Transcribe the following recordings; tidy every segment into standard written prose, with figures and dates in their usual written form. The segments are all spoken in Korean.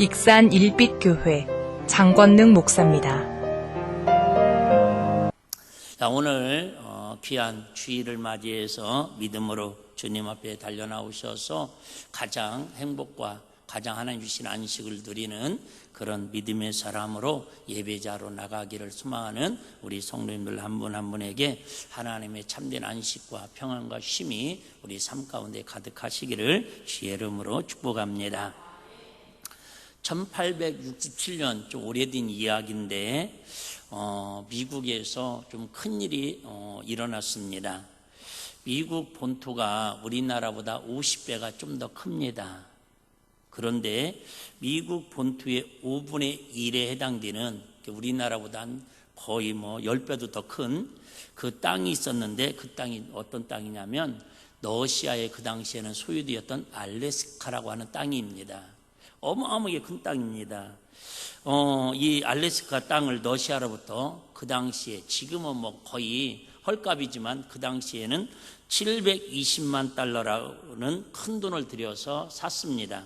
익산 일빛교회 장권능 목사입니다. 자, 오늘 귀한 주일을 맞이해서 믿음으로 주님 앞에 달려나오셔서 가장 행복과 가장 하나님 주신 안식을 누리는 그런 믿음의 사람으로 예배자로 나가기를 소망하는 우리 성도님들 한 분 한 분에게 하나님의 참된 안식과 평안과 쉼이 우리 삶 가운데 가득하시기를 주의 이름으로 축복합니다. 1867년 좀 오래된 이야기인데 미국에서 좀 큰일이 일어났습니다. 미국 본토가 우리나라보다 50배가 좀 더 큽니다. 그런데 미국 본토의 5분의 1에 해당되는 우리나라보다 거의 10배도 더 큰 그 땅이 있었는데, 그 땅이 어떤 땅이냐면 러시아의 그 당시에는 소유되었던 알래스카라고 하는 땅입니다. 어마어마하게 큰 땅입니다. 이 알래스카 땅을 러시아로부터 그 당시에, 지금은 거의 헐값이지만 그 당시에는 720만 달러라는 큰 돈을 들여서 샀습니다.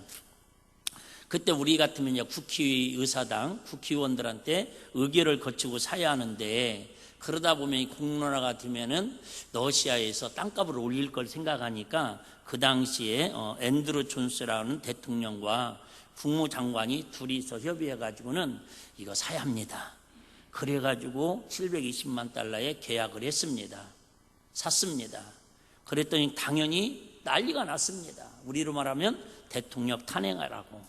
그때 우리 같으면 국회의사당, 국회의원들한테 의결을 거치고 사야 하는데, 그러다 보면 공론화가 되면은 러시아에서 땅값을 올릴 걸 생각하니까 그 당시에 앤드루 존스라는 대통령과 국무장관이 둘이서 협의해가지고는 이거 사야 합니다. 그래가지고 720만 달러에 계약을 했습니다. 샀습니다. 그랬더니 당연히 난리가 났습니다. 우리로 말하면 대통령 탄핵하라고,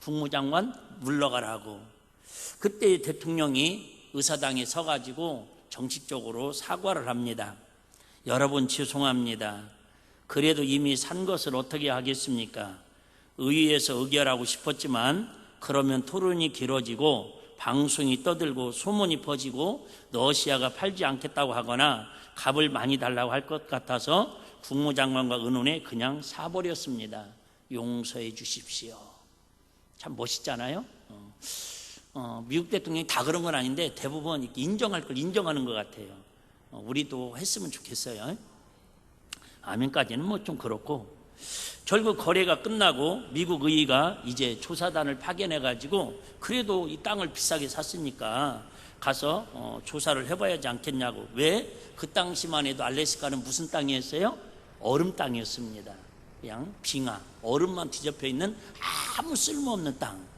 국무장관 물러가라고. 그때 대통령이 의사당에 서가지고 정식적으로 사과를 합니다. 여러분 죄송합니다. 그래도 이미 산 것을 어떻게 하겠습니까? 의회에서 의결하고 싶었지만 그러면 토론이 길어지고 방송이 떠들고 소문이 퍼지고 러시아가 팔지 않겠다고 하거나 값을 많이 달라고 할 것 같아서 국무장관과 의논에 그냥 사버렸습니다. 용서해 주십시오. 참 멋있잖아요. 미국 대통령이 다 그런 건 아닌데 대부분 인정할 걸 인정하는 것 같아요. 우리도 했으면 좋겠어요. 아멘까지는 좀 그렇고, 결국 거래가 끝나고 미국 의회가 이제 조사단을 파견해가지고 그래도 이 땅을 비싸게 샀으니까 가서 조사를 해봐야지 않겠냐고. 왜? 그 당시만 해도 알래스카는 무슨 땅이었어요? 얼음 땅이었습니다. 그냥 빙하, 얼음만 뒤덮여 있는 아무 쓸모없는 땅,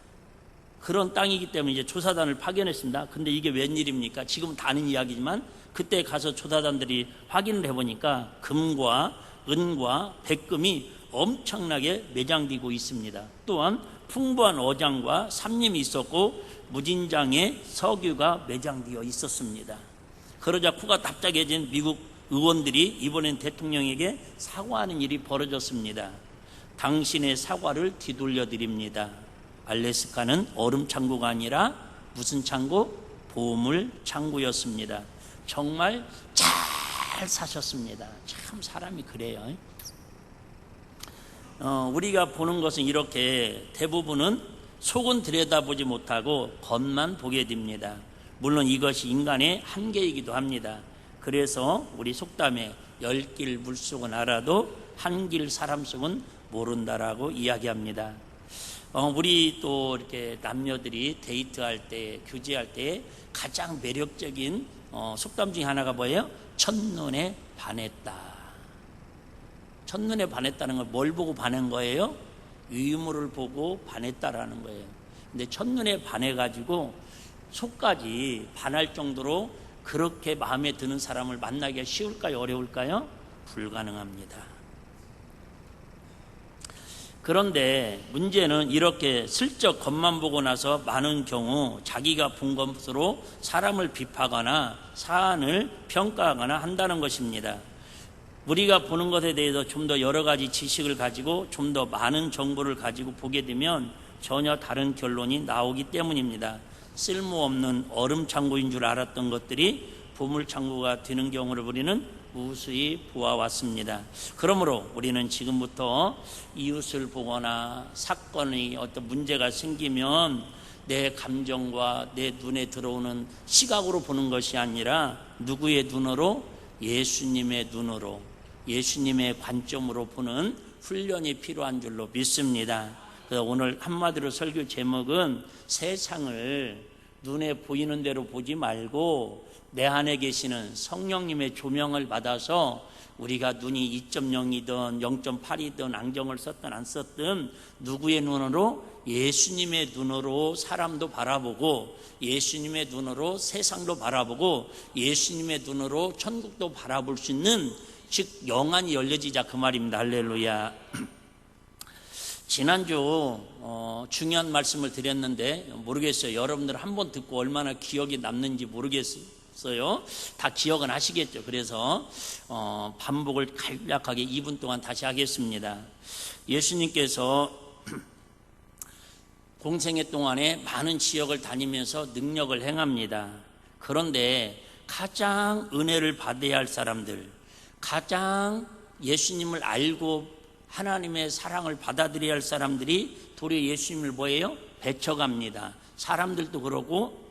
그런 땅이기 때문에 이제 조사단을 파견했습니다. 근데 이게 웬일입니까? 지금은 다 아는 이야기지만 그때 가서 조사단들이 확인을 해보니까 금과 은과 백금이 엄청나게 매장되고 있습니다. 또한 풍부한 어장과 삼림이 있었고 무진장의 석유가 매장되어 있었습니다. 그러자 코가 답답해진 미국 의원들이 이번엔 대통령에게 사과하는 일이 벌어졌습니다. 당신의 사과를 뒤돌려 드립니다. 알래스카는 얼음 창고가 아니라 무슨 창고? 보물 창고였습니다. 정말 잘 사셨습니다. 참 사람이 그래요. 우리가 보는 것은 이렇게 대부분은 속은 들여다보지 못하고 겉만 보게 됩니다. 물론 이것이 인간의 한계이기도 합니다. 그래서 우리 속담에 열길 물속은 알아도 한길 사람 속은 모른다라고 이야기합니다. 우리 또 이렇게 남녀들이 데이트할 때, 교제할 때 가장 매력적인 속담 중에 하나가 뭐예요? 첫눈에 반했다. 첫눈에 반했다는 건 뭘 보고 반한 거예요? 유물을 보고 반했다라는 거예요. 근데 첫눈에 반해가지고 속까지 반할 정도로 그렇게 마음에 드는 사람을 만나기가 쉬울까요? 어려울까요? 불가능합니다. 그런데 문제는 이렇게 슬쩍 겉만 보고 나서 많은 경우 자기가 본 것으로 사람을 비판하거나 사안을 평가하거나 한다는 것입니다. 우리가 보는 것에 대해서 좀 더 여러 가지 지식을 가지고 좀 더 많은 정보를 가지고 보게 되면 전혀 다른 결론이 나오기 때문입니다. 쓸모없는 얼음창고인 줄 알았던 것들이 보물창고가 되는 경우를 우리는 우수히 보아왔습니다. 그러므로 우리는 지금부터 이웃을 보거나 사건이 어떤 문제가 생기면 내 감정과 내 눈에 들어오는 시각으로 보는 것이 아니라 누구의 눈으로? 예수님의 눈으로, 예수님의 관점으로 보는 훈련이 필요한 줄로 믿습니다. 그래서 오늘 한마디로 설교 제목은 세상을 눈에 보이는 대로 보지 말고 내 안에 계시는 성령님의 조명을 받아서 우리가 눈이 2.0이든 0.8이든 안경을 썼든 안 썼든 누구의 눈으로? 예수님의 눈으로 사람도 바라보고 예수님의 눈으로 세상도 바라보고 예수님의 눈으로 천국도 바라볼 수 있는, 즉 영안이 열려지자 그 말입니다. 할렐루야. 지난주 중요한 말씀을 드렸는데 모르겠어요. 여러분들 한 번 듣고 얼마나 기억이 남는지 모르겠어요. 다 기억은 하시겠죠. 그래서 반복을 간략하게 2분 동안 다시 하겠습니다. 예수님께서 공생애 동안에 많은 지역을 다니면서 능력을 행합니다. 그런데 가장 은혜를 받아야 할 사람들, 가장 예수님을 알고 하나님의 사랑을 받아들여야 할 사람들이 도리어 예수님을 뭐예요? 배척합니다. 사람들도 그러고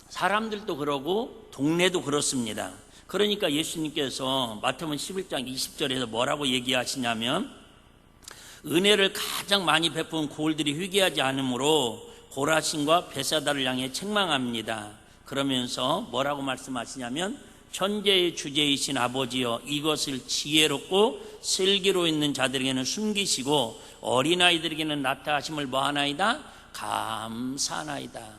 사람들도 그러고 동네도 그렇습니다. 그러니까 예수님께서 마태복음 11장 20절에서 뭐라고 얘기하시냐면 은혜를 가장 많이 베푼 고을들이 회개하지 않으므로 고라신과 베사다를 향해 책망합니다. 그러면서 뭐라고 말씀하시냐면 천재의 주제이신 아버지여 이것을 지혜롭고 슬기로 있는 자들에게는 숨기시고 어린아이들에게는 나타하심을 뭐하나이다? 감사하나이다.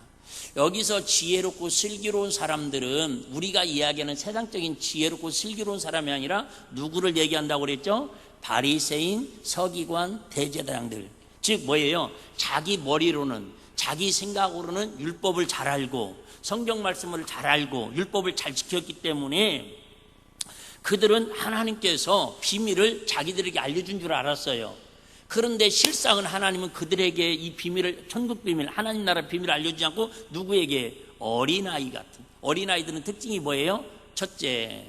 여기서 지혜롭고 슬기로운 사람들은 우리가 이야기하는 세상적인 지혜롭고 슬기로운 사람이 아니라 누구를 얘기한다고 그랬죠? 바리새인, 서기관, 대제사장들. 즉 뭐예요? 자기 머리로는, 자기 생각으로는 율법을 잘 알고 성경 말씀을 잘 알고 율법을 잘 지켰기 때문에 그들은 하나님께서 비밀을 자기들에게 알려준 줄 알았어요. 그런데 실상은 하나님은 그들에게 이 비밀을, 천국 비밀, 하나님 나라 비밀을 알려주지 않고 누구에게? 어린아이 같은. 어린아이들은 특징이 뭐예요? 첫째,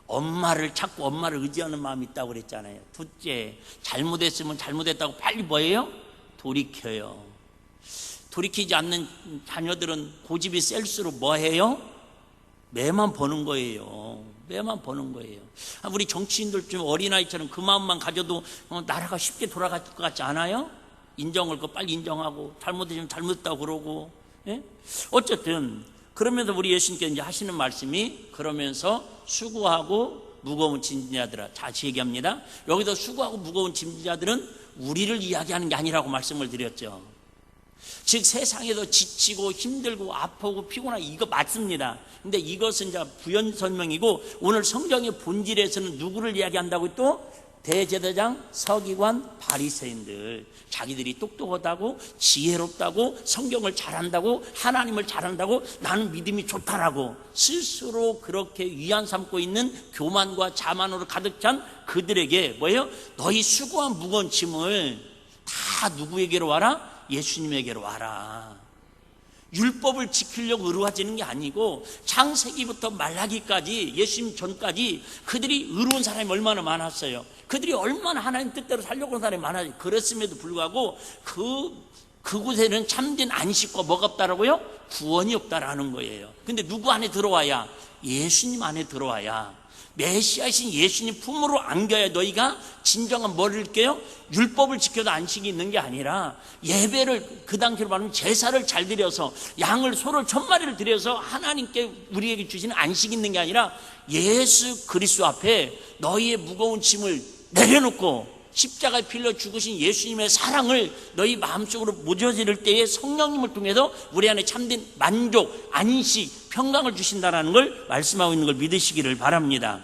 엄마를 찾고 엄마를 의지하는 마음이 있다고 그랬잖아요. 둘째, 잘못했으면 잘못했다고 빨리 뭐예요? 돌이켜요. 돌이키지 않는 자녀들은 고집이 셀수록 뭐해요? 매만 버는 거예요. 매만 버는 거예요. 우리 정치인들 좀 어린아이처럼 그 마음만 가져도 나라가 쉽게 돌아갈 것 같지 않아요? 인정을 빨리 인정하고 잘못했으면 잘못했다고 그러고. 예? 어쨌든 그러면서 우리 예수님께서 이제 하시는 말씀이 그러면서 수고하고 무거운 짐진자들아. 다시 얘기합니다. 여기서 수고하고 무거운 짐진자들은 우리를 이야기하는 게 아니라고 말씀을 드렸죠. 즉 세상에서 지치고 힘들고 아프고 피곤하고 이거 맞습니다. 근데 이것은 이제 부연 설명이고 오늘 성경의 본질에서는 누구를 이야기한다고? 또 대제사장, 서기관, 바리새인들. 자기들이 똑똑하다고 지혜롭다고 성경을 잘한다고 하나님을 잘한다고 나는 믿음이 좋다라고 스스로 그렇게 위안 삼고 있는 교만과 자만으로 가득 찬 그들에게 뭐예요? 너희 수고한 무거운 짐을 다 누구에게로 와라? 예수님에게로 와라. 율법을 지키려고 의로워지는 게 아니고 창세기부터 말라기까지 예수님 전까지 그들이 의로운 사람이 얼마나 많았어요. 그들이 얼마나 하나님 뜻대로 살려고 하는 사람이 많아요. 그랬음에도 불구하고 그곳에는 참된 안식과 뭐가 없다라고요? 구원이 없다라는 거예요. 근데 누구 안에 들어와야? 예수님 안에 들어와야, 메시아이신 예수님 품으로 안겨야 너희가 진정한 뭐를 느껴요? 율법을 지켜도 안식이 있는 게 아니라 예배를 그 당시로 말하면 제사를 잘 드려서 양을 소를 1000마리를 드려서 하나님께 우리에게 주시는 안식이 있는 게 아니라 예수 그리스도 앞에 너희의 무거운 짐을 내려놓고 십자가에 필려 죽으신 예수님의 사랑을 너희 마음속으로 모셔질 때에 성령님을 통해서 우리 안에 참된 만족, 안식, 평강을 주신다는 걸 말씀하고 있는 걸 믿으시기를 바랍니다.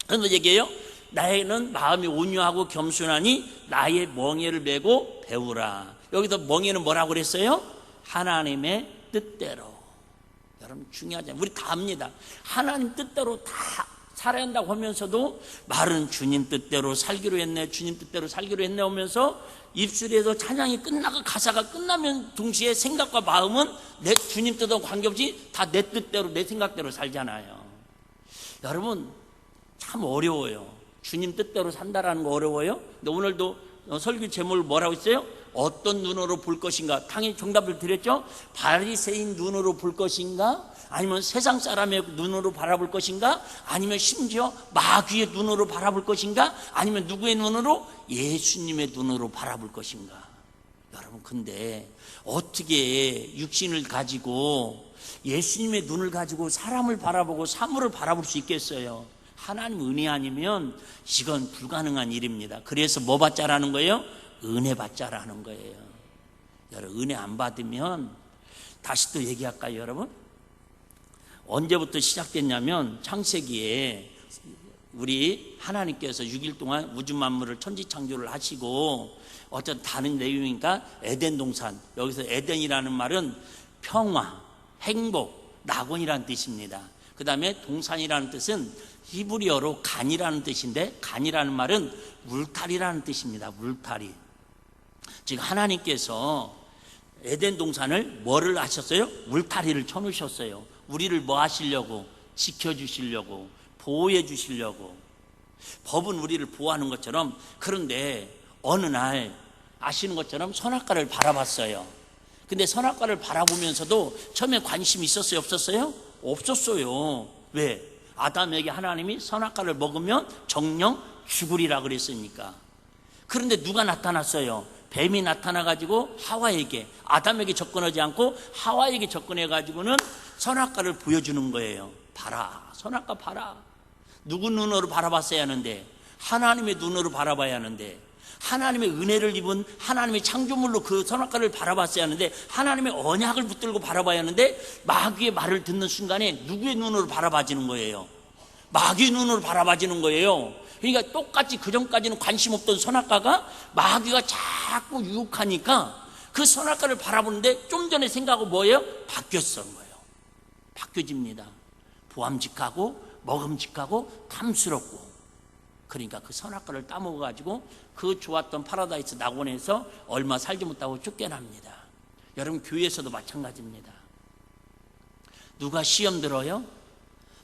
그래서 얘기해요. 나에는 마음이 온유하고 겸손하니 나의 멍에를 메고 배우라. 여기서 멍에는 뭐라고 그랬어요? 하나님의 뜻대로. 여러분 중요하잖아요. 우리 다 압니다. 하나님 뜻대로 다 살아야 한다고 하면서도 말은 주님 뜻대로 살기로 했네, 주님 뜻대로 살기로 했네 하면서 입술에서 찬양이 끝나고 가사가 끝나면 동시에 생각과 마음은 내 주님 뜻하고 관계없이 다 내 뜻대로 내 생각대로 살잖아요. 여러분 참 어려워요. 주님 뜻대로 산다라는 거 어려워요. 근데 오늘도 설교 제목을 뭐라고 했어요? 어떤 눈으로 볼 것인가? 당연히 정답을 드렸죠. 바리새인 눈으로 볼 것인가? 아니면 세상 사람의 눈으로 바라볼 것인가? 아니면 심지어 마귀의 눈으로 바라볼 것인가? 아니면 누구의 눈으로? 예수님의 눈으로 바라볼 것인가? 여러분, 근데 어떻게 육신을 가지고 예수님의 눈을 가지고 사람을 바라보고 사물을 바라볼 수 있겠어요? 하나님 은혜 아니면 이건 불가능한 일입니다. 그래서 뭐 받자라는 거예요? 은혜 받자라는 거예요. 여러분, 은혜 안 받으면, 다시 또 얘기할까요, 여러분? 언제부터 시작됐냐면 창세기에 우리 하나님께서 6일 동안 우주 만물을 천지창조를 하시고, 어떤 다른 내용이니까 에덴 동산, 여기서 에덴이라는 말은 평화, 행복, 낙원이라는 뜻입니다. 그 다음에 동산이라는 뜻은 히브리어로 간이라는 뜻인데, 간이라는 말은 울타리라는 뜻입니다. 울타리. 즉 하나님께서 에덴 동산을 뭐를 하셨어요? 울타리를 쳐놓으셨어요. 우리를 뭐 하시려고? 지켜주시려고, 보호해 주시려고. 법은 우리를 보호하는 것처럼. 그런데 어느 날 아시는 것처럼 선악과를 바라봤어요. 근데 선악과를 바라보면서도 처음에 관심이 있었어요? 없었어요? 없었어요. 왜? 아담에게 하나님이 선악과를 먹으면 정령 죽으리라 그랬으니까. 그런데 누가 나타났어요? 뱀이 나타나가지고 하와에게, 아담에게 접근하지 않고 하와에게 접근해가지고는 선악과를 보여주는 거예요. 봐라, 선악과 봐라. 누구 눈으로 바라봤어야 하는데? 하나님의 눈으로 바라봐야 하는데, 하나님의 은혜를 입은 하나님의 창조물로 그 선악과를 바라봤어야 하는데, 하나님의 언약을 붙들고 바라봐야 하는데, 마귀의 말을 듣는 순간에 누구의 눈으로 바라봐지는 거예요? 마귀의 눈으로 바라봐지는 거예요. 그러니까 똑같이 그전까지는 관심 없던 선악과가 마귀가 자꾸 유혹하니까 그 선악과를 바라보는데 좀 전에 생각하고 뭐예요? 바뀌었던 거예요. 바뀌어집니다. 보암직하고 먹음직하고 탐스럽고. 그러니까 그 선악과를 따먹어가지고 그 좋았던 파라다이스 낙원에서 얼마 살지 못하고 쫓겨납니다. 여러분, 교회에서도 마찬가지입니다. 누가 시험 들어요?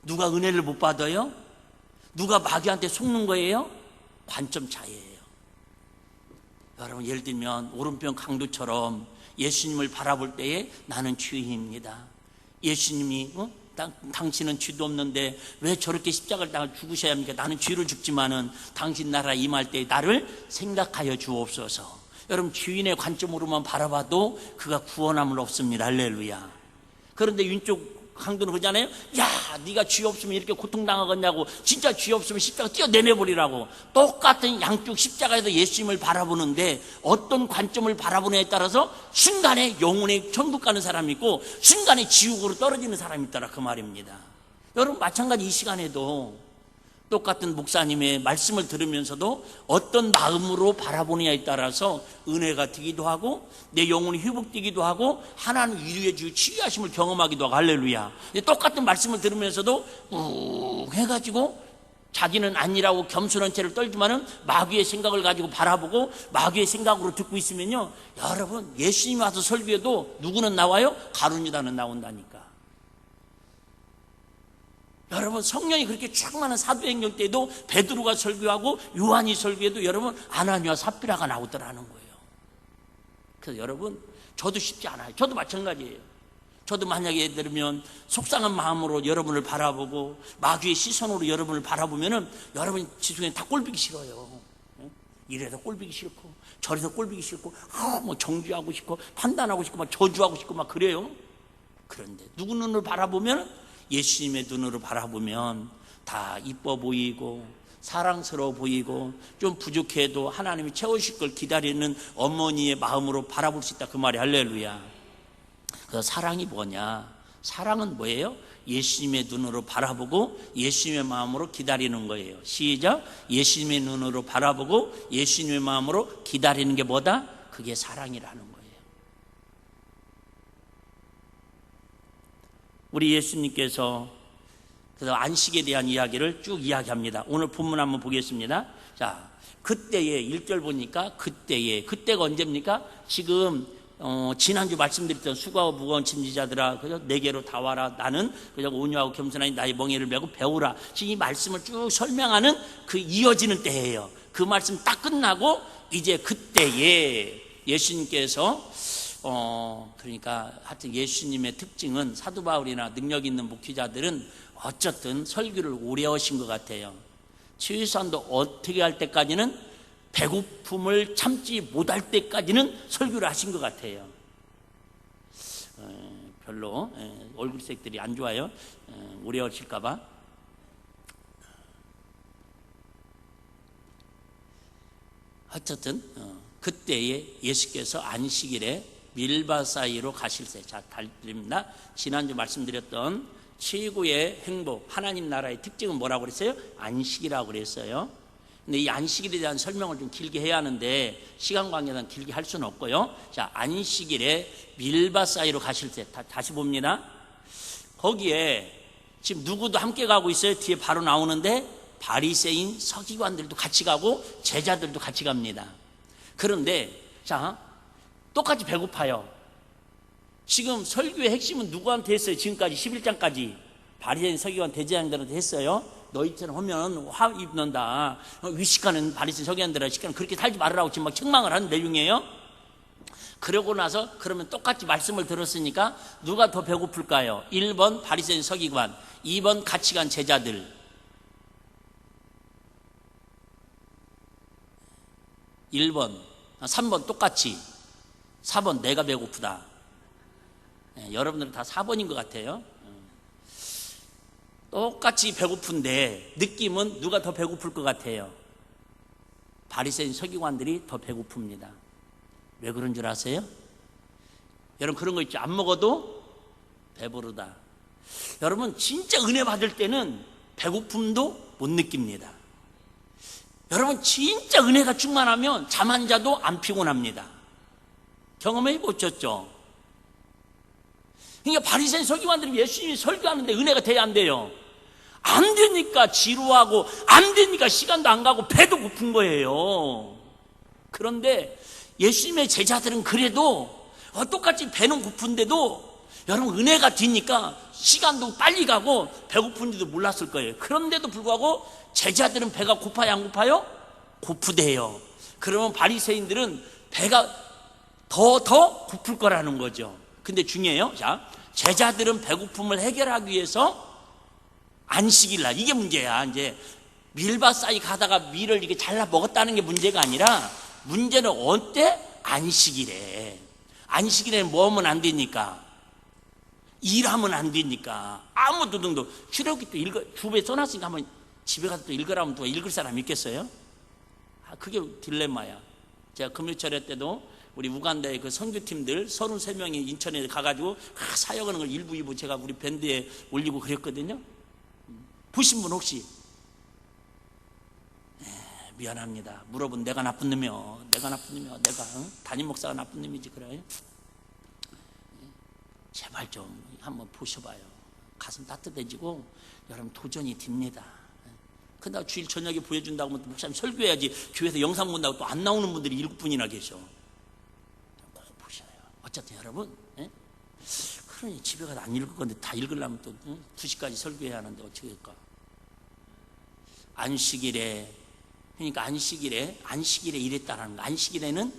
누가 은혜를 못 받아요? 누가 마귀한테 속는 거예요? 관점 차이예요. 여러분, 예를 들면 오른편 강도처럼 예수님을 바라볼 때에 나는 죄인입니다. 예수님이 당신은 죄도 없는데 왜 저렇게 십자가를 당해 죽으셔야 합니까? 나는 죄를 죽지만은 당신 나라 임할 때 나를 생각하여 주옵소서. 여러분, 죄인의 관점으로만 바라봐도 그가 구원함을 없습니다. 할렐루야. 그런데 왼쪽 강도는 그러잖아요. 야, 네가 죄 없으면 이렇게 고통당하겠냐고. 진짜 죄 없으면 십자가 뛰어내려버리라고. 똑같은 양쪽 십자가에서 예수님을 바라보는데 어떤 관점을 바라보느냐에 따라서 순간에 영혼의 천국 가는 사람이 있고 순간에 지옥으로 떨어지는 사람이 있더라, 그 말입니다. 여러분, 마찬가지 이 시간에도 똑같은 목사님의 말씀을 들으면서도 어떤 마음으로 바라보느냐에 따라서 은혜가 되기도 하고 내 영혼이 회복되기도 하고 하나님 위로해 주고 치유하심을 경험하기도 하고. 할렐루야. 똑같은 말씀을 들으면서도 해가지고 자기는 아니라고 겸손한 채를 떨지만은 마귀의 생각을 가지고 바라보고 마귀의 생각으로 듣고 있으면요, 여러분, 예수님이 와서 설교해도 누구는 나와요? 가룟유다는 나온다니까. 여러분, 성령이 그렇게 충만한 사도행전 때도 베드로가 설교하고 요한이 설교해도 여러분 아나니와 삽비라가 나오더라는 거예요. 그래서 여러분, 저도 쉽지 않아요. 저도 마찬가지예요. 저도 만약에 들으면 속상한 마음으로 여러분을 바라보고 마귀의 시선으로 여러분을 바라보면은 여러분 지속에 다 꼴보기 싫어요. 이래서 꼴보기 싫고 저래서 꼴보기 싫고 뭐 정죄하고 싶고 판단하고 싶고 막 저주하고 싶고 막 그래요. 그런데 누구 눈을 바라보면, 예수님의 눈으로 바라보면 다 이뻐 보이고 사랑스러워 보이고 좀 부족해도 하나님이 채우실 걸 기다리는 어머니의 마음으로 바라볼 수 있다, 그 말이. 할렐루야. 그래서 사랑이 뭐냐? 사랑은 뭐예요? 예수님의 눈으로 바라보고 예수님의 마음으로 기다리는 거예요. 시작. 예수님의 눈으로 바라보고 예수님의 마음으로 기다리는 게 뭐다? 그게 사랑이라는 거예요. 우리 예수님께서 그래서 안식에 대한 이야기를 쭉 이야기합니다. 오늘 본문 한번 보겠습니다. 자, 그때에 1절 보니까 그때가 언제입니까? 지금 지난주 말씀드렸던 수고하고 무거운 짐지자들아, 그죠? 내게로 다 와라. 나는 그냥 온유하고 겸손하니 나의 멍에를 메고 배우라. 지금 이 말씀을 쭉 설명하는 그 이어지는 때예요. 그 말씀 딱 끝나고 이제 그때에 예수님께서 그러니까 하여튼 예수님의 특징은 사도 바울이나 능력 있는 목회자들은 어쨌든 설교를 오래 하신 것 같아요. 최소한도 어떻게 할 때까지는 배고픔을 참지 못할 때까지는 설교를 하신 것 같아요. 별로 얼굴색들이 안 좋아요. 오래 하실까 봐. 어쨌든 그때에 예수께서 안식일에 밀바 사이로 가실세. 자, 달립니다. 지난주 말씀드렸던 최고의 행복, 하나님 나라의 특징은 뭐라고 그랬어요? 안식이라고 그랬어요. 근데 이 안식일에 대한 설명을 좀 길게 해야 하는데 시간 관계상 길게 할 수는 없고요. 자, 안식일에 밀바 사이로 가실세. 다시 봅니다. 거기에 지금 누구도 함께 가고 있어요. 뒤에 바로 나오는데 바리새인 서기관들도 같이 가고 제자들도 같이 갑니다. 그런데 자, 똑같이 배고파요. 지금 설교의 핵심은 누구한테 했어요? 지금까지 11장까지 바리새인 서기관 대제사장들한테 했어요. 너희처럼 하면 화 입는다. 위식하는 바리새인 서기관들아, 시간은 그렇게 살지 말으라고 지금 막 책망을 하는 내용이에요. 그러고 나서 그러면 똑같이 말씀을 들었으니까 누가 더 배고플까요? 1번 바리새인 서기관, 2번 같이 간 제자들. 1번, 3번 똑같이, 4번 내가 배고프다. 여러분들은 다 4번인 것 같아요. 똑같이 배고픈데 느낌은 누가 더 배고플 것 같아요? 바리새인 서기관들이 더 배고픕니다. 왜 그런 줄 아세요? 여러분 그런 거 있죠. 안 먹어도 배부르다. 여러분 진짜 은혜 받을 때는 배고픔도 못 느낍니다. 여러분 진짜 은혜가 충만하면 잠 안 자도 안 피곤합니다. 경험해 보셨죠? 그러니까 바리새인 서기관들이 예수님이 설교하는데 은혜가 돼야 안 돼요? 안 되니까 지루하고 안 되니까 시간도 안 가고 배도 고픈 거예요. 그런데 예수님의 제자들은 그래도 똑같이 배는 고픈데도 여러분 은혜가 되니까 시간도 빨리 가고 배고픈지도 몰랐을 거예요. 그런데도 불구하고 제자들은 배가 고파요 안 고파요? 고프대요. 그러면 바리새인들은 배가 더 고플 거라는 거죠. 근데 중요해요. 자, 제자들은 배고픔을 해결하기 위해서 안식일 날, 이게 문제야. 이제 밀밭 사이 가다가 밀을 이렇게 잘라 먹었다는 게 문제가 아니라 문제는 언제? 안식일에. 안식일에는 뭐 하면 안 되니까? 일하면 안 되니까. 아무 도등도 출애굽기 또 읽어, 주부에 써놨으니까 한번 집에 가서 또 읽으라면 또 읽을 사람 있겠어요? 그게 딜레마야. 제가 금요철회 때도 우리 우간다의 그 선교팀들 33명이 인천에 가가지고 사역하는 걸 일부 2부 제가 우리 밴드에 올리고 그랬거든요. 보신 분 혹시? 미안합니다. 물어본 내가 나쁜 놈이요. 내가 담임 목사가 나쁜 놈이지 그래요? 제발 좀 한번 보셔봐요. 가슴 따뜻해지고 여러분 도전이 딥니다. 근데 주일 저녁에 보여준다고 하면 목사님 설교해야지 교회에서 영상 본다고 또 안 나오는 분들이 7분이나 계셔. 꼭 보셔요. 어쨌든 여러분, 그러니 집에 가서 안 읽을 건데 다 읽으려면 또 2시까지 설교해야 하는데 어떻게 할까? 안식일에, 그러니까 안식일에 이랬다라는 거. 안식일에는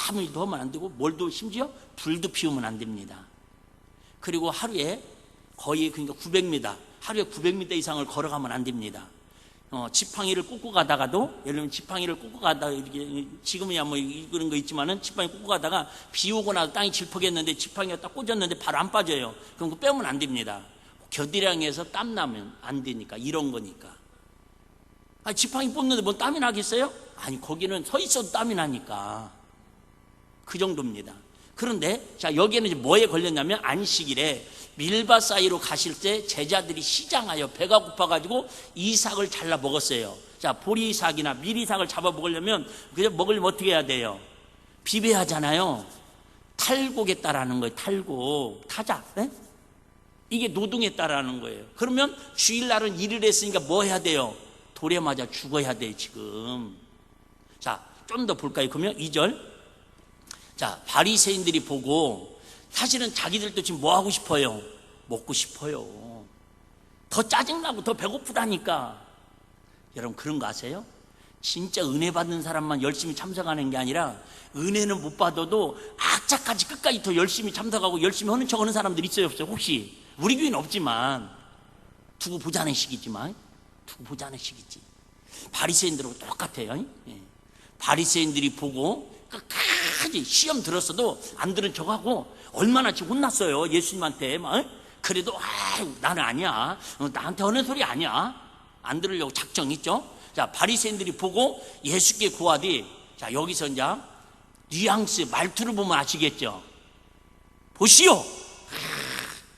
아무 일도 하면 안 되고 뭘도 심지어 불도 피우면 안 됩니다. 그리고 하루에 거의 그러니까 900m, 하루에 900m 이상을 걸어가면 안 됩니다. 지팡이를 꽂고 가다가도, 예를 들면 지팡이를 꽂고 가다가 이렇게, 지금이야 뭐 그런 거 있지만은 지팡이 꽂고 가다가 비 오고 나서 땅이 질퍽했는데 지팡이가 딱 꽂았는데 바로 안 빠져요. 그럼 그거 빼면 안 됩니다. 겨드랑이에서 땀 나면 안 되니까, 이런 거니까. 지팡이 뽑는데 뭐 땀이 나겠어요? 아니, 거기는 서 있어도 땀이 나니까. 그 정도입니다. 그런데 자, 여기에는 이제 뭐에 걸렸냐면 안식일에 밀밭 사이로 가실 때 제자들이 시장하여 배가 고파가지고 이삭을 잘라 먹었어요. 자, 보리이삭이나 밀이삭을 잡아 먹으려면 그냥 먹으려면 어떻게 해야 돼요? 비배하잖아요. 탈곡했다라는 거예요. 탈곡, 타작. 네? 이게 노동했다라는 거예요. 그러면 주일날은 일을 했으니까 뭐 해야 돼요? 돌에 맞아 죽어야 돼 지금. 자, 좀 더 볼까요? 그러면 2절. 자, 바리새인들이 보고 사실은 자기들도 지금 뭐 하고 싶어요? 먹고 싶어요. 더 짜증나고 더 배고프다니까. 여러분 그런 거 아세요? 진짜 은혜 받는 사람만 열심히 참석하는 게 아니라 은혜는 못 받아도 낙차까지 끝까지 더 열심히 참석하고 열심히 하는 척 하는 사람들 있어요, 없어요? 혹시? 우리 교회는 없지만 두고 보자는 식이지만 두고 보자는 식이지. 바리새인들하고 똑같아요. 예. 바리새인들이 보고 끝까지 시험 들었어도 안 들은 척하고 얼마나 지금 혼났어요, 예수님한테. 막. 그래도 나는 아니야, 나한테 하는 소리 아니야, 안 들으려고 작정했죠. 자, 바리새인들이 보고 예수께 고하되, 자, 여기서 이제 뉘앙스, 말투를 보면 아시겠죠. 보시오.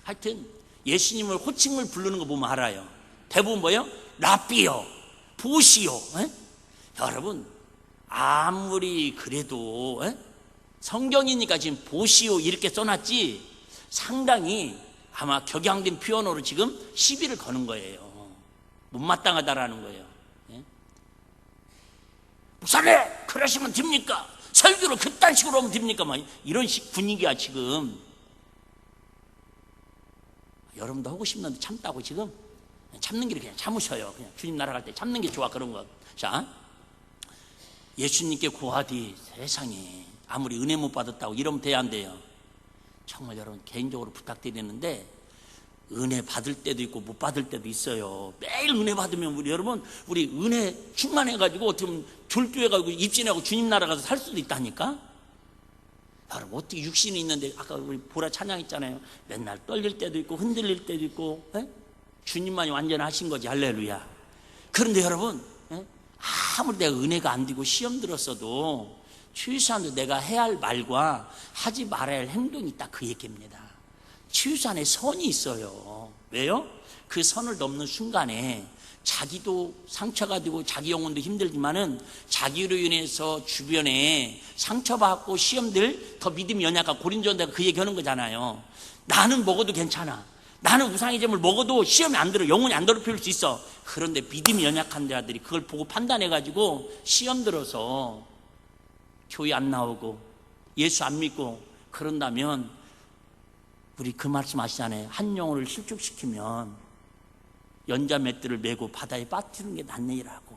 하여튼 예수님을 호칭을 부르는 거 보면 알아요. 대부분 뭐예요? 라삐요, 보시오. 에? 여러분, 아무리 그래도 성경이니까 지금 보시오 이렇게 써놨지, 상당히 아마 격양된 표현으로 지금 시비를 거는 거예요. 못마땅하다라는 거예요. 예? 목사님, 그러시면 됩니까? 설교를 그딴 식으로 하면 됩니까? 막 이런 식 분위기야 지금. 여러분도 하고 싶는데 참다고 지금 참는 게 그냥 참으셔요. 그냥 주님 날아갈 때 참는 게 좋아, 그런 것. 자, 예수님께 고하디, 세상에 아무리 은혜 못 받았다고 이러면 돼야 안 돼요? 정말 여러분 개인적으로 부탁드리는데, 은혜 받을 때도 있고 못 받을 때도 있어요. 매일 은혜 받으면 우리 은혜 충만해가지고 어떻게 보면 졸교해가지고 입신하고 주님 나라 가서 살 수도 있다니까. 여러분, 어떻게 육신이 있는데, 아까 우리 보라 찬양했잖아요. 맨날 떨릴 때도 있고 흔들릴 때도 있고, 주님만이 완전하신 거지. 할렐루야. 그런데 여러분, 아무리 내가 은혜가 안 되고 시험 들었어도 최소한도 내가 해야 할 말과 하지 말아야 할 행동이 있다, 그 얘기입니다. 최소한의 선이 있어요. 왜요? 그 선을 넘는 순간에 자기도 상처가 되고 자기 영혼도 힘들지만은 자기로 인해서 주변에 상처받고 시험들 더 믿음이 연약하고, 고린도전대가 그 얘기하는 거잖아요. 나는 먹어도 괜찮아, 나는 우상의 점을 먹어도 시험이 안 들어, 영혼이 안 더럽힐 수 있어. 그런데 믿음이 연약한 자들이 그걸 보고 판단해가지고 시험 들어서 교회 안 나오고 예수 안 믿고 그런다면, 우리 그 말씀 아시잖아요. 한 영혼을 실족시키면 연자맷들을 메고 바다에 빠뜨리는 게 낫네 이라고.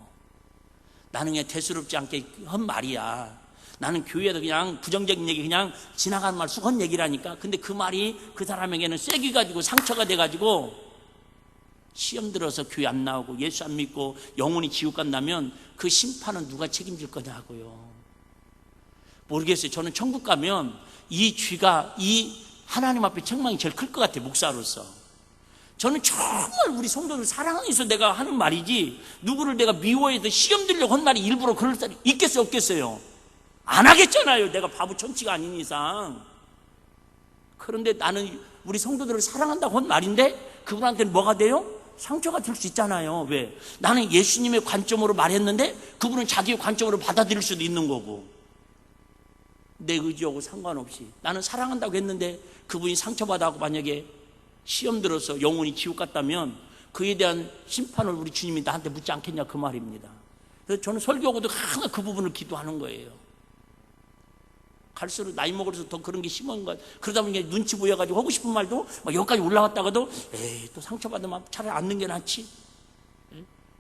나는 그냥 대수롭지 않게 한 말이야. 나는 교회에도 그냥 부정적인 얘기, 그냥 지나가는 말 쑥 한 얘기라니까. 근데 그 말이 그 사람에게는 쐐기 가지고 상처가 돼가지고 시험 들어서 교회 안 나오고 예수 안 믿고 영혼이 지옥 간다면 그 심판은 누가 책임질 거냐고요. 모르겠어요. 저는 천국 가면 이 죄가, 이 하나님 앞에 책망이 제일 클 것 같아요, 목사로서. 저는 정말 우리 성도들 사랑하기 위해서 내가 하는 말이지, 누구를 내가 미워해서 시험 들려고 한 말이 일부러 그럴 사람이 있겠어요, 없겠어요? 안 하겠잖아요, 내가 바보 천치가 아닌 이상. 그런데 나는 우리 성도들을 사랑한다고 한 말인데 그분한테는 뭐가 돼요? 상처가 될 수 있잖아요. 왜? 나는 예수님의 관점으로 말했는데 그분은 자기의 관점으로 받아들일 수도 있는 거고. 내 의지하고 상관없이 나는 사랑한다고 했는데 그분이 상처받아서 만약에 시험 들어서 영혼이 지옥 갔다면 그에 대한 심판을 우리 주님이 나한테 묻지 않겠냐, 그 말입니다. 그래서 저는 설교하고도 항상 그 부분을 기도하는 거예요. 갈수록 나이 먹을수록 더 그런 게 심한 거야. 그러다 보니까 눈치 보여가지고 하고 싶은 말도 막 여기까지 올라왔다가도 또 상처받으면 차라리 앉는 게 낫지.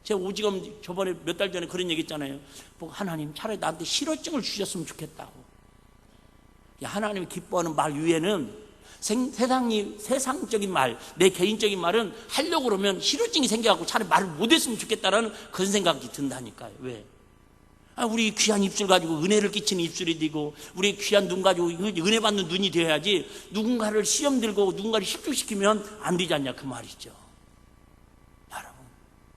제가 오지금 저번에 몇 달 전에 그런 얘기 했잖아요. 뭐 하나님, 차라리 나한테 실어증을 주셨으면 좋겠다고. 하나님이 기뻐하는 말 위에는 세상적인 말, 내 개인적인 말은 하려고 그러면 실어증이 생겨갖고 차라리 말을 못했으면 좋겠다라는 그런 생각이 든다니까요. 왜? 우리 귀한 입술 가지고 은혜를 끼치는 입술이 되고, 우리 귀한 눈 가지고 은혜 받는 눈이 되어야지, 누군가를 시험 들고 누군가를 실족시키면 안 되지 않냐, 그 말이죠. 여러분,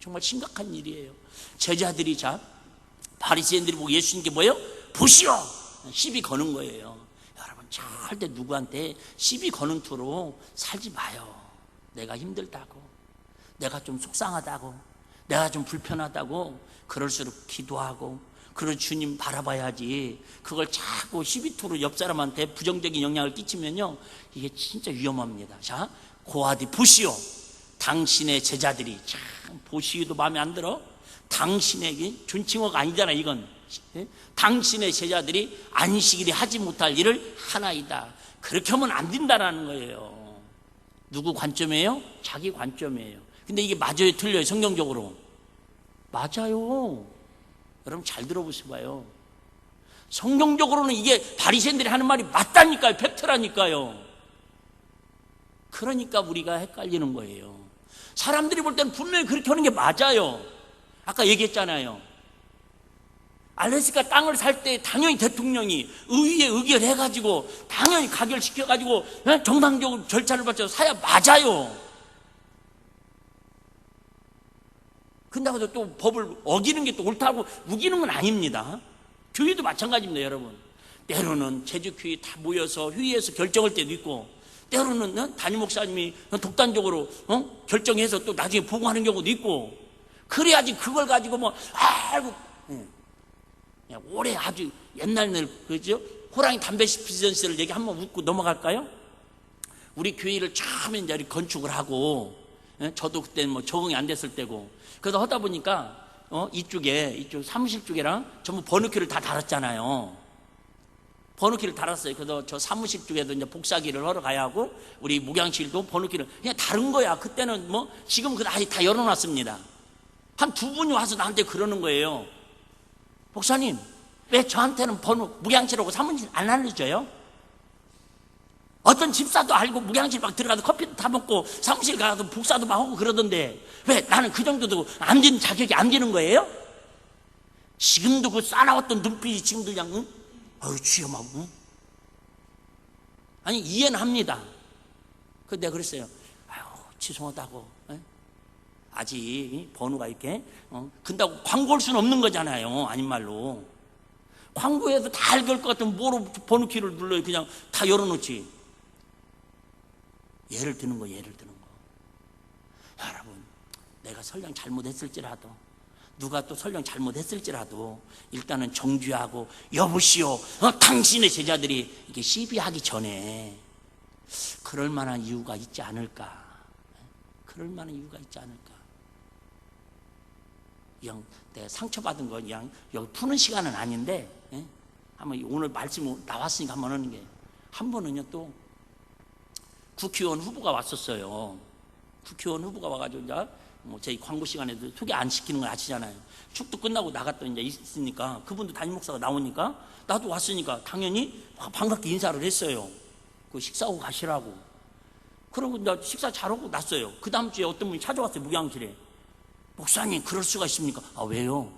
정말 심각한 일이에요. 제자들이, 자, 바리새인들이 보고 예수님께 뭐예요? 보시오! 시비 거는 거예요. 여러분, 절대 누구한테 시비 거는 투로 살지 마요. 내가 힘들다고, 내가 좀 속상하다고, 내가 좀 불편하다고 그럴수록 기도하고, 그걸 주님 바라봐야지. 그걸 자꾸 시비투로 옆 사람한테 부정적인 영향을 끼치면요, 이게 진짜 위험합니다. 자, 고하디 보시오. 당신의 제자들이, 참 보시오도 마음에 안 들어? 당신에게 존칭어가 아니잖아, 이건. 당신의 제자들이 안식일에 하지 못할 일을 하나이다. 그렇게 하면 안 된다라는 거예요. 누구 관점이에요? 자기 관점이에요. 근데 이게 맞아요, 틀려요, 성경적으로? 맞아요. 여러분 잘 들어보세요. 성경적으로는 이게 바리새인들이 하는 말이 맞다니까요. 팩트라니까요. 그러니까 우리가 헷갈리는 거예요. 사람들이 볼 때는 분명히 그렇게 하는 게 맞아요. 아까 얘기했잖아요. 알래스카 땅을 살 때 당연히 대통령이 의회에 의결해가지고 당연히 가결시켜가지고 정상적으로 절차를 거쳐서 사야 맞아요. 근데도 또 법을 어기는 게 또 옳다고 우기는 건 아닙니다. 교회도 마찬가지입니다, 여러분. 때로는 재직회의 다 모여서 회의에서 결정할 때도 있고, 때로는 담임 목사님이 독단적으로 결정해서 또 나중에 보고하는 경우도 있고, 그래야지 그걸 가지고 뭐 아이고 올해 아주 옛날 그죠? 호랑이 담배 피던 시절 얘기 한번 웃고 넘어갈까요? 우리 교회를 처음에 이제 건축을 하고, 저도 그때 뭐 적응이 안 됐을 때고, 그래서 하다 보니까 이쪽 사무실 쪽이랑 전부 번호키를 다 달았잖아요. 번호키를 달았어요. 그래서 저 사무실 쪽에도 이제 복사기를 하러 가야 하고, 우리 목양실도 번호키를 그냥 다른 거야. 그때는 뭐 지금 그 아직 다 열어놨습니다. 한 두 분이 와서 나한테 그러는 거예요. 목사님, 왜 저한테는 번호 목양실하고 사무실 안 알려줘요? 어떤 집사도 알고 목양실 막 들어가서 커피도 다 먹고 사무실 가서 복사도 막 하고 그러던데 왜 나는 그 정도도 안 되는 자격이 안 되는 거예요? 지금도 그 싸나웠던 눈빛이 지금도 그냥 아유 주여 막 아니 이해는 합니다. 근데 내가 그랬어요. 아유 죄송하다고 아직 번호가 이렇게 근다고 광고할 수는 없는 거잖아요. 아닌 말로 광고에도 다 알걸 것 같으면 뭐로 번호키를 눌러요. 그냥 다 열어놓지. 예를 드는 거. 여러분, 내가 설령 잘못했을지라도, 누가 또 설령 잘못했을지라도, 일단은 정죄하고, 여보시오, 당신의 제자들이 이렇게 시비하기 전에, 그럴 만한 이유가 있지 않을까. 그냥 내가 상처받은 거 그냥 여기 푸는 시간은 아닌데, 한번 오늘 말씀 나왔으니까 한번 하는 게, 한 번은요 또, 국회의원 후보가 왔었어요. 국회의원 후보가 와가지고 이제 뭐 저희 광고 시간에도 소개 안 시키는 걸 아시잖아요. 축도 끝나고 나갔다 이제 있으니까 그분도 담임 목사가 나오니까 나도 왔으니까 당연히 반갑게 인사를 했어요. 그 식사하고 가시라고. 그러고 이제 식사 잘하고 났어요. 그 다음 주에 어떤 분이 찾아왔어요. 목양실에. 목사님 그럴 수가 있습니까? 아 왜요?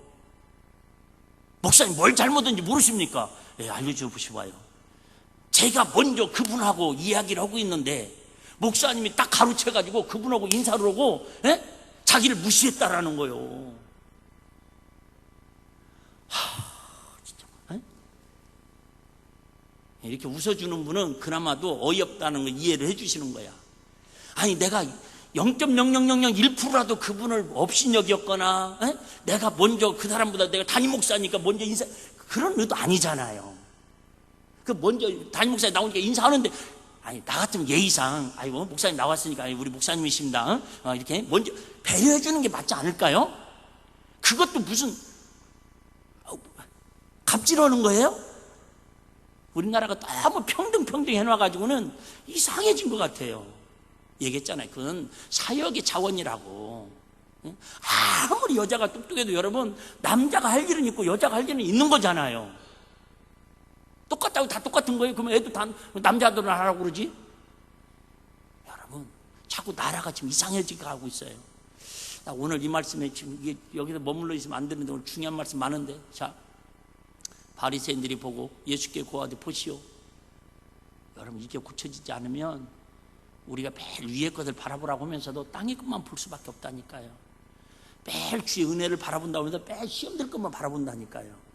목사님 뭘 잘못했는지 모르십니까? 예, 알려줘 보시봐요. 제가 먼저 그분하고 이야기를 하고 있는데 목사님이 딱 가로채가지고 그분하고 인사를 하고 자기를 무시했다라는 거예요. 진짜. 이렇게 웃어주는 분은 그나마도 어이없다는 걸 이해를 해주시는 거야. 아니 내가 0.0001%라도 그분을 업신여겼거나 내가 먼저 그 사람보다 내가 담임 목사니까 먼저 인사 그런 의도 아니잖아요. 그 먼저 담임 목사님 나오니까 인사하는데 아니 나 같으면 예의상 아이고 목사님 나왔으니까 우리 목사님이십니다 이렇게 먼저 배려해 주는 게 맞지 않을까요? 그것도 무슨 갑질하는 거예요? 우리나라가 너무 평등 해놔가지고는 이상해진 것 같아요. 얘기했잖아요. 그건 사역의 자원이라고. 아무리 여자가 똑똑해도 여러분 남자가 할 일은 있고 여자가 할 일은 있는 거잖아요. 똑같다고 다 똑같은 거예요? 그러면 애도 다 남자들은 하라고 그러지? 여러분 자꾸 나라가 지금 이상해지게 가고 있어요. 나 오늘 이 말씀에 지금 이게 여기서 머물러 있으면 안 되는데 오늘 중요한 말씀 많은데 자 바리새인들이 보고 예수께 고하되 보시오. 여러분 이게 고쳐지지 않으면 우리가 매일 위의 것을 바라보라고 하면서도 땅의 것만 볼 수밖에 없다니까요. 매일 주의 은혜를 바라본다고 하면서 매일 시험될 것만 바라본다니까요.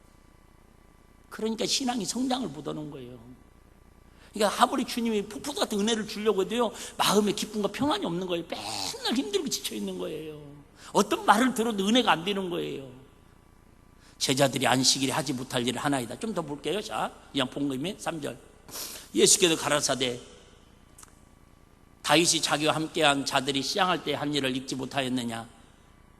그러니까 신앙이 성장을 못하는 거예요. 그러니까 아무리 주님이 폭포 같은 은혜를 주려고 해도요 마음에 기쁨과 평안이 없는 거예요. 맨날 힘들고 지쳐 있는 거예요. 어떤 말을 들어도 은혜가 안 되는 거예요. 제자들이 안식일에 하지 못할 일을 하나이다. 좀 더 볼게요. 자, 그냥 본금의 3절. 예수께서 가라사대 다윗이 자기와 함께한 자들이 시장할 때 한 일을 잊지 못하였느냐.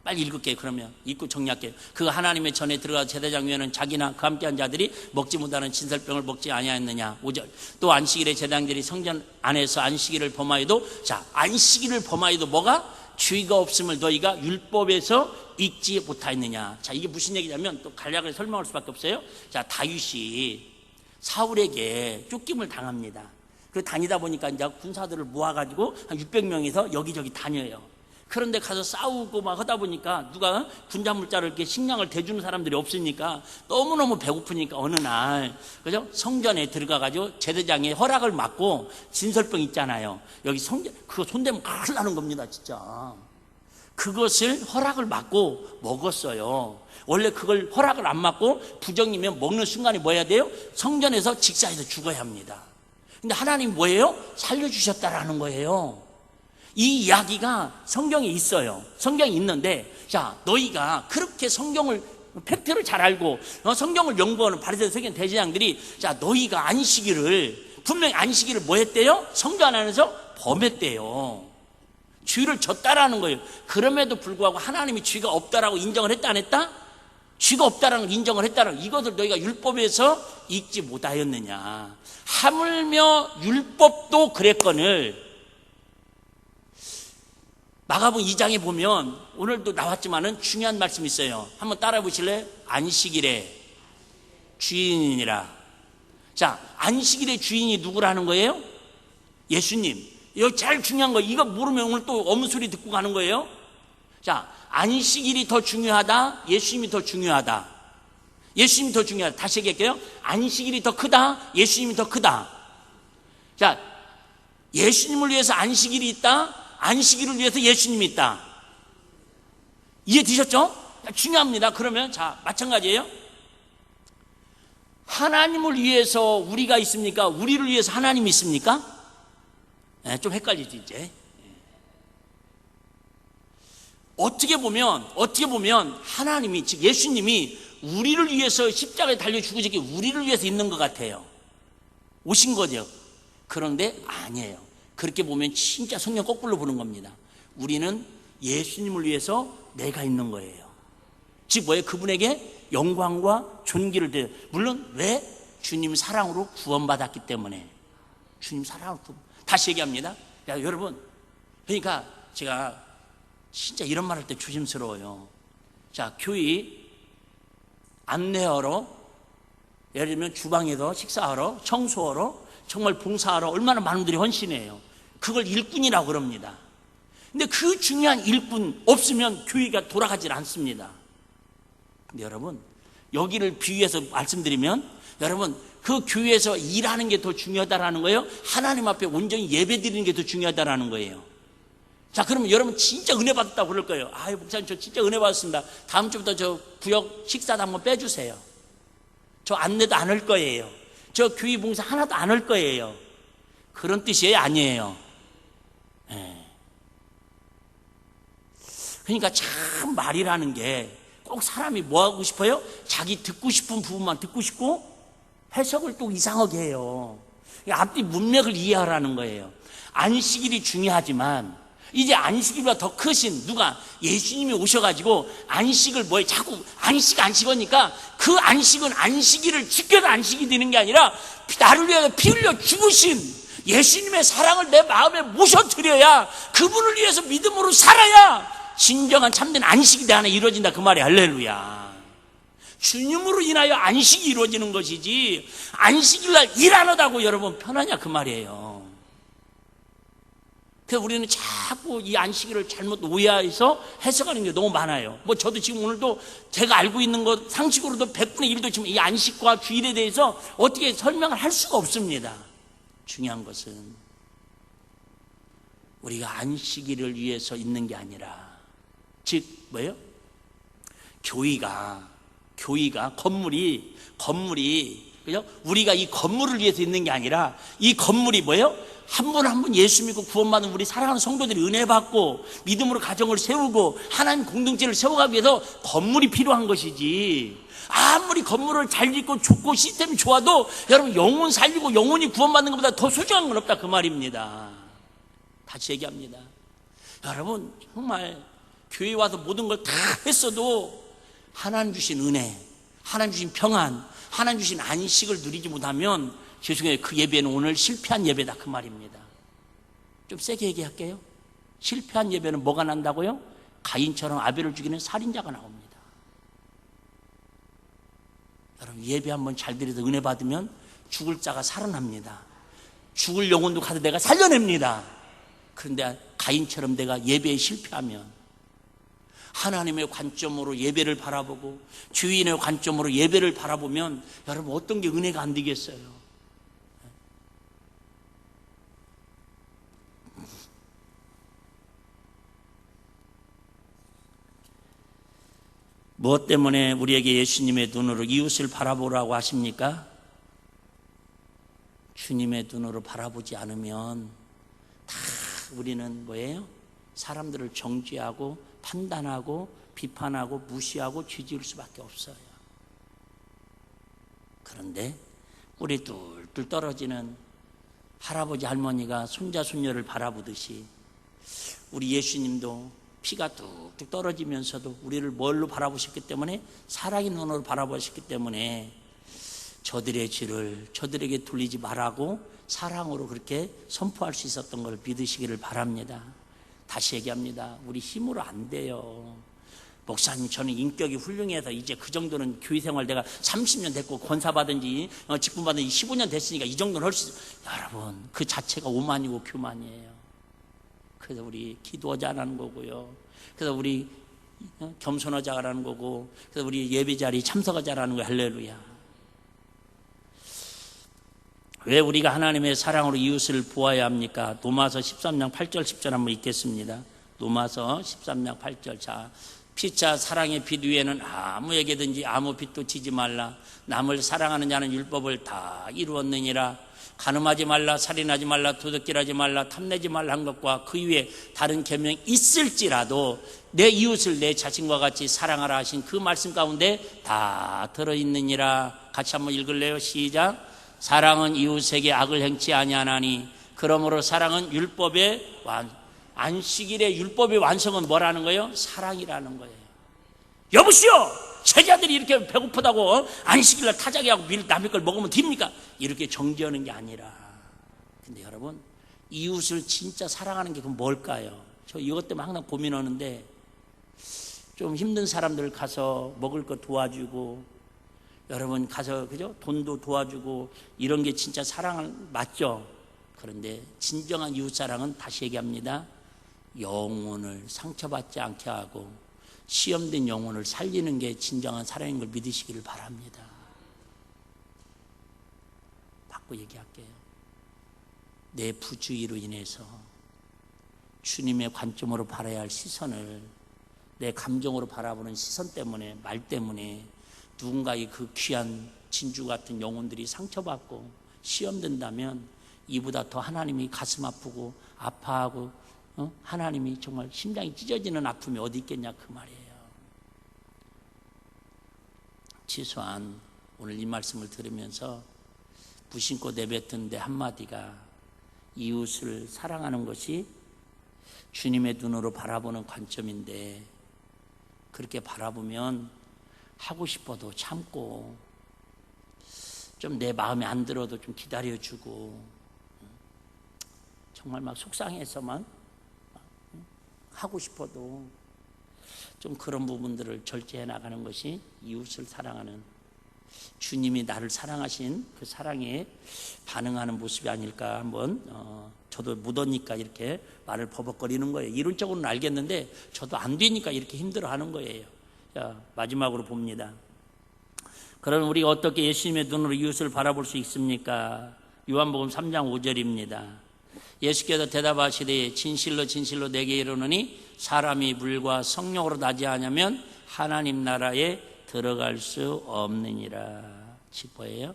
빨리 읽을게요. 그러면 읽고 정리할게요. 그 하나님의 전에 들어가 제사장 위에는 자기나 그 함께한 자들이 먹지 못하는 진설병을 먹지 아니하였느냐. 5절. 또 안식일에 제사장들이 성전 안에서 안식일을 범하여도 자 안식일을 범하여도 뭐가 주의가 없음을 너희가 율법에서 잊지 못하였느냐. 자, 이게 무슨 얘기냐면 또 간략하게 설명할 수밖에 없어요. 자, 다윗이 사울에게 쫓김을 당합니다. 그 다니다 보니까 이제 군사들을 모아가지고 한 600명에서 여기저기 다녀요. 그런데 가서 싸우고 막 하다 보니까 누가 군자물자를 이렇게 식량을 대주는 사람들이 없으니까 너무너무 배고프니까 어느 날, 그죠? 성전에 들어가가지고 제사장의 허락을 받고 진설병 있잖아요. 여기 성전, 그거 손대면 큰일 나는 겁니다, 진짜. 그것을 허락을 받고 먹었어요. 원래 그걸 허락을 안 받고 부정이면 먹는 순간에 뭐 해야 돼요? 성전에서 직사해서 죽어야 합니다. 근데 하나님 뭐예요? 살려주셨다라는 거예요. 이 이야기가 성경에 있어요. 성경에 있는데, 자, 너희가 그렇게 성경을 팩트를 잘 알고 성경을 연구하는 바리새인 서기관 대제장들이, 자, 너희가 안식일을 분명히 안식일을 뭐 했대요? 성전 안에서 범했대요. 주의를 졌다라는 거예요. 그럼에도 불구하고 하나님이 주의가 없다라고 인정을 했다 안 했다? 주의가 없다라는 걸 인정을 했다라는 거. 이것을 너희가 율법에서 읽지 못하였느냐. 하물며 율법도 그랬거늘. 마가복음 2장에 보면 오늘도 나왔지만은 중요한 말씀이 있어요. 한번 따라해 보실래요? 안식일의 주인이니라. 자, 안식일의 주인이 누구라는 거예요? 예수님. 이거 제일 중요한 거예요. 이거 모르면 오늘 또 엄소리 듣고 가는 거예요. 자, 안식일이 더 중요하다? 예수님이 더 중요하다? 예수님이 더 중요하다. 다시 얘기할게요. 안식일이 더 크다? 예수님이 더 크다? 자, 예수님을 위해서 안식일이 있다? 안식일을 위해서 예수님이 있다. 이해되셨죠? 중요합니다. 그러면 자, 마찬가지예요. 하나님을 위해서 우리가 있습니까? 우리를 위해서 하나님이 있습니까? 네, 좀 헷갈리지 이제. 어떻게 보면 하나님이, 즉 예수님이 우리를 위해서 십자가에 달려 죽으신 게 우리를 위해서 있는 것 같아요. 오신 거죠. 그런데 아니에요. 그렇게 보면 진짜 성경 거꾸로 보는 겁니다. 우리는 예수님을 위해서 내가 있는 거예요. 즉 뭐예요? 그분에게 영광과 존귀를 드려요. 물론 왜? 주님 사랑으로 구원받았기 때문에. 주님 사랑으로 다시 얘기합니다. 야, 여러분, 그러니까 제가 진짜 이런 말 할 때 조심스러워요. 자, 교회 안내하러, 예를 들면 주방에서 식사하러, 청소하러, 정말 봉사하러 얼마나 많은 분들이 헌신해요. 그걸 일꾼이라고 그럽니다. 근데 그 중요한 일꾼 없으면 교회가 돌아가질 않습니다. 근데 여러분, 여기를 비유해서 말씀드리면, 여러분, 그 교회에서 일하는 게 더 중요하다라는 거예요? 하나님 앞에 온전히 예배 드리는 게 더 중요하다라는 거예요? 자, 그러면 여러분 진짜 은혜 받았다고 그럴 거예요. 아유, 목사님 저 진짜 은혜 받았습니다. 다음 주부터 저 구역 식사도 한번 빼주세요. 저 안내도 안 할 거예요. 저 교회 봉사 하나도 안 할 거예요. 그런 뜻이에요? 아니에요? 네. 그러니까 참 말이라는 게 꼭 사람이 뭐 하고 싶어요? 자기 듣고 싶은 부분만 듣고 싶고 해석을 또 이상하게 해요. 앞뒤 문맥을 이해하라는 거예요. 안식일이 중요하지만 이제 안식일보다 더 크신 누가? 예수님이 오셔가지고 안식을 뭐해? 자꾸 안식하니까 그 안식은 안식일을 지켜서 안식이 되는 게 아니라 나를 위해 피 흘려 죽으신 예수님의 사랑을 내 마음에 모셔드려야, 그분을 위해서 믿음으로 살아야 진정한 참된 안식이 내 안에 이루어진다 그 말이 할렐루야. 주님으로 인하여 안식이 이루어지는 것이지 안식일날 일 안 하다고 여러분 편하냐 그 말이에요. 그래서 우리는 자꾸 이 안식일을 잘못 오해해서 해석하는 게 너무 많아요. 뭐 저도 지금 오늘도 제가 알고 있는 것 상식으로도 100분의 1도 지금 이 안식과 주일에 대해서 어떻게 설명을 할 수가 없습니다. 중요한 것은 우리가 안식일을 위해서 있는 게 아니라, 즉 뭐예요? 교회가 건물이 그죠? 우리가 이 건물을 위해서 있는 게 아니라 이 건물이 뭐예요? 한 분 한 분 예수 믿고 구원받은 우리 사랑하는 성도들이 은혜 받고 믿음으로 가정을 세우고 하나님 공동체를 세워가기 위해서 건물이 필요한 것이지, 아무리 건물을 잘 짓고 좋고 시스템이 좋아도 여러분 영혼 살리고 영혼이 구원받는 것보다 더 소중한 건 없다 그 말입니다. 다시 얘기합니다. 여러분 정말 교회 와서 모든 걸 다 했어도 하나님 주신 은혜, 하나님 주신 평안, 하나님 주신 안식을 누리지 못하면 죄송해요, 그 예배는 오늘 실패한 예배다 그 말입니다. 좀 세게 얘기할게요. 실패한 예배는 뭐가 난다고요? 가인처럼 아벨을 죽이는 살인자가 나옵니다. 여러분, 예배 한번 잘 드려서 은혜 받으면 죽을 자가 살아납니다. 죽을 영혼도 가서 내가 살려냅니다. 그런데 가인처럼 내가 예배에 실패하면, 하나님의 관점으로 예배를 바라보고 주인의 관점으로 예배를 바라보면 여러분 어떤 게 은혜가 안 되겠어요? 무엇 때문에 우리에게 예수님의 눈으로 이웃을 바라보라고 하십니까? 주님의 눈으로 바라보지 않으면 다 우리는 뭐예요? 사람들을 정죄하고 판단하고 비판하고 무시하고 죄지을 수밖에 없어요. 그런데 꿀이 뚫뚫 떨어지는 할아버지 할머니가 손자 손녀를 바라보듯이 우리 예수님도 피가 뚝뚝 떨어지면서도 우리를 뭘로 바라보셨기 때문에, 사랑의 눈으로 바라보셨기 때문에 저들의 죄를 저들에게 돌리지 말라고 사랑으로 그렇게 선포할 수 있었던 걸 믿으시기를 바랍니다. 다시 얘기합니다. 우리 힘으로 안 돼요. 목사님, 저는 인격이 훌륭해서 이제 그 정도는 교회 생활 내가 30년 됐고 권사받은 지 직분받은 지 15년 됐으니까 이 정도는 할 수 있어요. 여러분, 그 자체가 오만이고 교만이에요. 그래서 우리 기도하자라는 거고요. 그래서 우리 겸손하자라는 거고, 그래서 우리 예배 자리에 참석하자라는 거예요. 할렐루야. 왜 우리가 하나님의 사랑으로 이웃을 보아야 합니까? 로마서 13장 8절 10절 한번 읽겠습니다. 로마서 13장 8절. 자, 피차 사랑의 빛 위에는 아무에게든지 아무 빛도 지지 말라. 남을 사랑하는 자는 율법을 다 이루었느니라. 간음하지 말라, 살인하지 말라, 도둑질하지 말라, 탐내지 말라 한 것과 그 위에 다른 계명이 있을지라도 내 이웃을 내 자신과 같이 사랑하라 하신 그 말씀 가운데 다 들어있느니라. 같이 한번 읽을래요? 시작. 사랑은 이웃에게 악을 행치 아니하나니 그러므로 사랑은 율법의 안식일의 율법의 완성은 뭐라는 거예요? 사랑이라는 거예요. 여보시오, 제자들이 이렇게 배고프다고 안식일날 타작이하고 남의 걸 먹으면 됩니까? 이렇게 정죄하는 게 아니라. 근데 여러분, 이웃을 진짜 사랑하는 게 그럼 뭘까요? 저 이것 때문에 항상 고민하는데, 좀 힘든 사람들 가서 먹을 거 도와주고, 여러분 가서 그죠? 돈도 도와주고, 이런 게 진짜 사랑 맞죠? 그런데 진정한 이웃 사랑은 다시 얘기합니다. 영혼을 상처받지 않게 하고 시험된 영혼을 살리는 게 진정한 사랑인 걸 믿으시기를 바랍니다. 바꿔 얘기할게요. 내 부주의로 인해서 주님의 관점으로 바라야 할 시선을 내 감정으로 바라보는 시선 때문에, 말 때문에 누군가의 그 귀한 진주 같은 영혼들이 상처받고 시험된다면 이보다 더 하나님이 가슴 아프고 아파하고 하나님이 정말 심장이 찢어지는 아픔이 어디 있겠냐 그 말이에요. 최소한 오늘 이 말씀을 들으면서 무심코 내뱉은 내 한마디가 이웃을 사랑하는 것이 주님의 눈으로 바라보는 관점인데, 그렇게 바라보면 하고 싶어도 참고 좀 내 마음에 안 들어도 좀 기다려주고, 정말 막 속상해서만 하고 싶어도 좀 그런 부분들을 절제해 나가는 것이 이웃을 사랑하는, 주님이 나를 사랑하신 그 사랑에 반응하는 모습이 아닐까. 한번 저도 묻으니까 이렇게 말을 버벅거리는 거예요. 이론적으로는 알겠는데 저도 안 되니까 이렇게 힘들어하는 거예요. 자, 마지막으로 봅니다. 그럼 우리가 어떻게 예수님의 눈으로 이웃을 바라볼 수 있습니까? 요한복음 3장 5절입니다. 예수께서 대답하시되 진실로 진실로 내게 이르노니 사람이 물과 성령으로 나지 않으면 하나님 나라에 들어갈 수 없느니라. 뭐예요?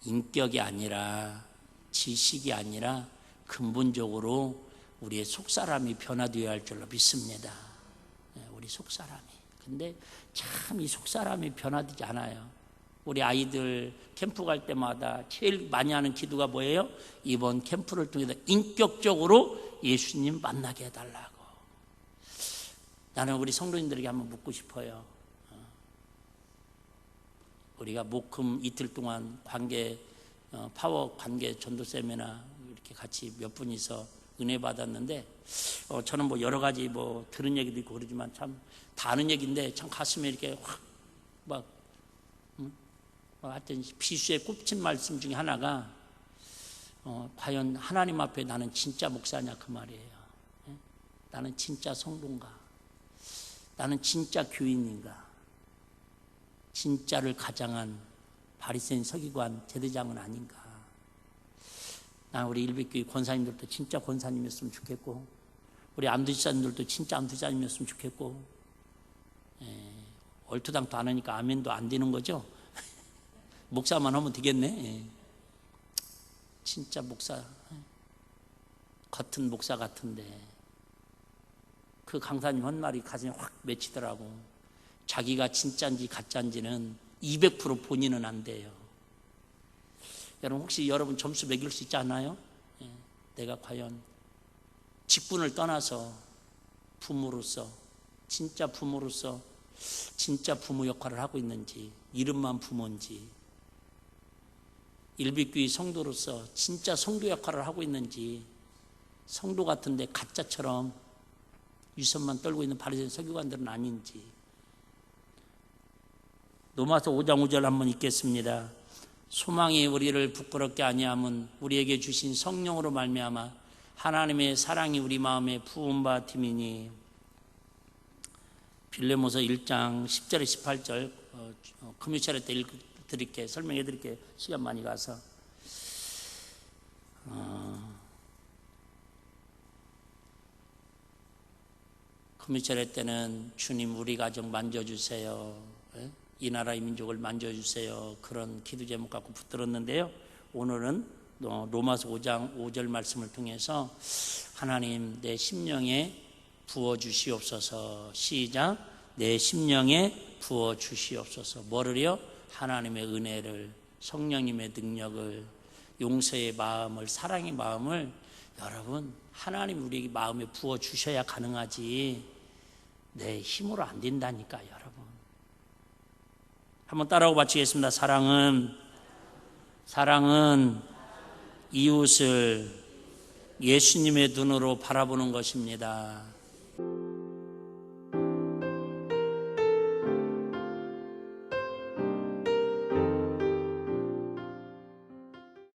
인격이 아니라 지식이 아니라 근본적으로 우리의 속사람이 변화되어야 할 줄로 믿습니다. 우리 속사람이. 근데 참 이 속사람이 변화되지 않아요. 우리 아이들 캠프 갈 때마다 제일 많이 하는 기도가 뭐예요? 이번 캠프를 통해서 인격적으로 예수님 만나게 해달라고. 나는 우리 성도님들에게 한번 묻고 싶어요. 우리가 목금 이틀 동안 파워 관계 전도 세미나 이렇게 같이 몇 분이서 은혜 받았는데 저는 뭐 여러 가지 뭐 들은 얘기도 있고 그러지만 참 다 아는 얘기인데 참 가슴에 이렇게 확 하여튼 비수에 꼽힌 말씀 중에 하나가 과연 하나님 앞에 나는 진짜 목사냐 그 말이에요. 나는 진짜 성도인가? 나는 진짜 교인인가? 진짜를 가장한 바리새인 서기관 제대장은 아닌가? 나 우리 일백교회 권사님들도 진짜 권사님이었으면 좋겠고, 우리 암두지사님들도 진짜 암두지사님이었으면 좋겠고, 얼토당토 안 하니까 아멘도 안 되는 거죠? 목사만 하면 되겠네. 진짜 목사, 겉은 목사 같은데 그 강사님 한 말이 가슴에 확 맺히더라고. 자기가 진짜인지 가짜인지는 200% 본인은 안 돼요. 여러분 혹시 여러분 점수 매길 수 있지 않아요? 내가 과연 직분을 떠나서 부모로서 진짜 부모로서 진짜 부모 역할을 하고 있는지, 이름만 부모인지, 일비교회 성도로서 진짜 성도 역할을 하고 있는지, 성도 같은데 가짜처럼 위선만 떨고 있는 바리새인 서기관들은 아닌지. 로마서 5장 5절 한번 읽겠습니다. 소망이 우리를 부끄럽게 아니함은 우리에게 주신 성령으로 말미암아 하나님의 사랑이 우리 마음에 부은 바 됨이니. 빌레모서 1장 10절에 18절 금요 차례 때 읽어드릴게, 설명해 드릴게. 시간 많이 가서 금요 차례 때는 주님 우리 가정 만져주세요, 이 나라의 민족을 만져주세요, 그런 기도 제목 갖고 붙들었는데요. 오늘은 로마서 5장 5절 말씀을 통해서 하나님 내 심령에 부어주시옵소서. 시작. 내 심령에 부어주시옵소서. 뭐를요? 하나님의 은혜를, 성령님의 능력을, 용서의 마음을, 사랑의 마음을 여러분 하나님 우리 마음에 부어주셔야 가능하지 내 힘으로 안 된다니까. 여러분 한번 따라하고 마치겠습니다. 사랑은 이웃을 예수님의 눈으로 바라보는 것입니다.